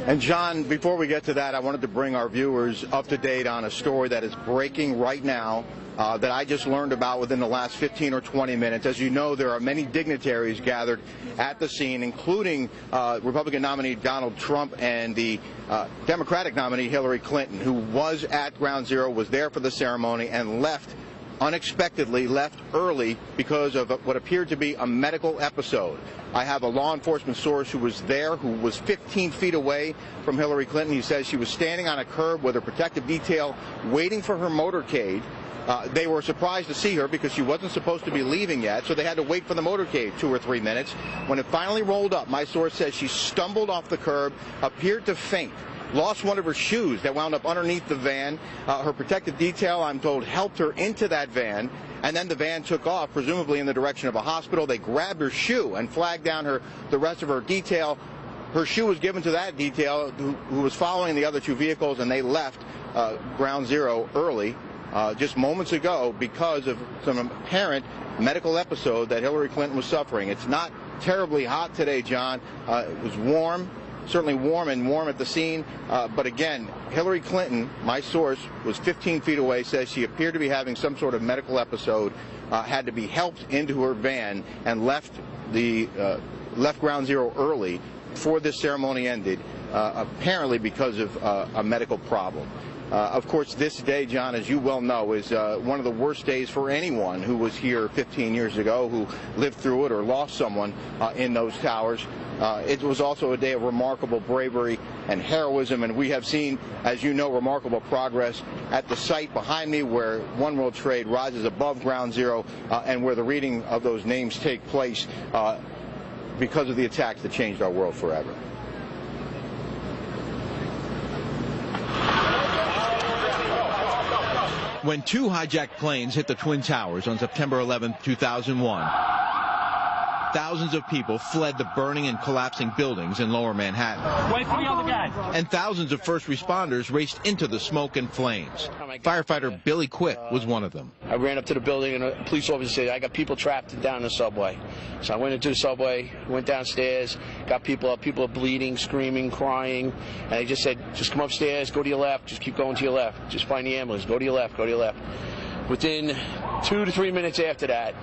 And John, before we get to that, I wanted to bring our viewers up to date on a story that is breaking right now that I just learned about within the last 15 or 20 minutes. As you know, there are many dignitaries gathered at the scene, including Republican nominee Donald Trump and the Democratic nominee Hillary Clinton, who was at Ground Zero, was there for the ceremony, and unexpectedly left early because of what appeared to be a medical episode. I have a law enforcement source who was there, who was 15 feet away from Hillary Clinton. He says she was standing on a curb with her protective detail waiting for her motorcade. They were surprised to see her because she wasn't supposed to be leaving yet, so they had to wait for the motorcade 2 or 3 minutes. When it finally rolled up, my source says she stumbled off the curb, appeared to faint, lost one of her shoes that wound up underneath the van. Her protective detail, I'm told, helped her into that van, and then the van took off, presumably in the direction of a hospital. They grabbed her shoe and flagged down the rest of her detail. Her shoe was given to that detail who was following the other two vehicles, and they left Ground Zero early just moments ago because of some apparent medical episode that Hillary Clinton was suffering. It's not terribly hot today, John. It was warm. Certainly warm at the scene, but again, Hillary Clinton, my source, was 15 feet away, says she appeared to be having some sort of medical episode, had to be helped into her van, and left Ground Zero early before this ceremony ended, apparently because of a medical problem. Of course, this day, John, as you well know, is one of the worst days for anyone who was here 15 years ago, who lived through it or lost someone in those towers. It was also a day of remarkable bravery and heroism, and we have seen, as you know, remarkable progress at the site behind me where One World Trade rises above Ground Zero and where the reading of those names take place because of the attacks that changed our world forever. When two hijacked planes hit the Twin Towers on September 11, 2001, thousands of people fled the burning and collapsing buildings in lower Manhattan. Wait for the other guy. And thousands of first responders raced into the smoke and flames. Firefighter Billy Quick was one of them. I ran up to the building and a police officer said, I got people trapped down in the subway. So I went into the subway, went downstairs, got people up. People are bleeding, screaming, crying. And they just said, just come upstairs, go to your left, just keep going to your left. Just find the ambulance, go to your left, go to your left. Within 2 to 3 minutes after that,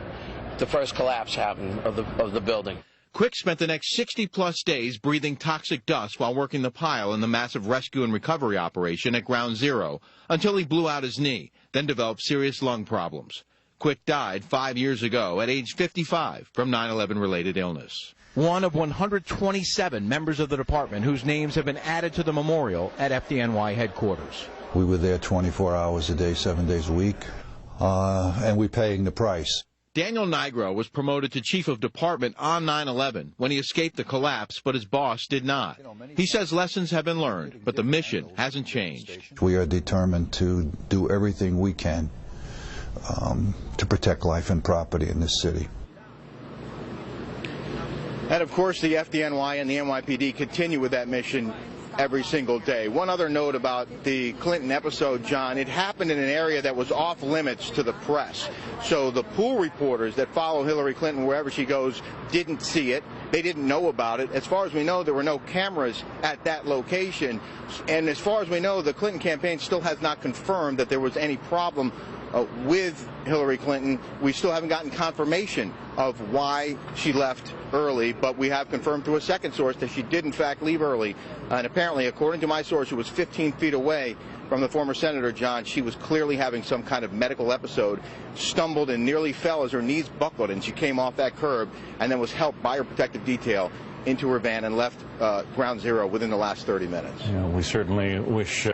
the first collapse happened of the building. Quick spent the next 60-plus days breathing toxic dust while working the pile in the massive rescue and recovery operation at Ground Zero until he blew out his knee, then developed serious lung problems. Quick died 5 years ago at age 55 from 9/11-related illness. One of 127 members of the department whose names have been added to the memorial at FDNY headquarters. We were there 24 hours a day, 7 days a week, and we're paying the price. Daniel Nigro was promoted to chief of department on 9/11 when he escaped the collapse, but his boss did not. He says lessons have been learned, but the mission hasn't changed. We are determined to do everything we can to protect life and property in this city. And of course, the FDNY and the NYPD continue with that mission every single day. One other note about the Clinton episode, John, it happened in an area that was off limits to the press. So the pool reporters that follow Hillary Clinton wherever she goes didn't see it. They didn't know about it. As far as we know, there were no cameras at that location. And as far as we know, the Clinton campaign still has not confirmed that there was any problem with Hillary Clinton. We still haven't gotten confirmation of why she left early, but we have confirmed through a second source that she did in fact leave early. And apparently, according to my source, who was 15 feet away from the former senator, John, she was clearly having some kind of medical episode, stumbled and nearly fell as her knees buckled, and she came off that curb and then was helped by her protective detail into her van and left Ground Zero within the last 30 minutes. Yeah, we certainly wish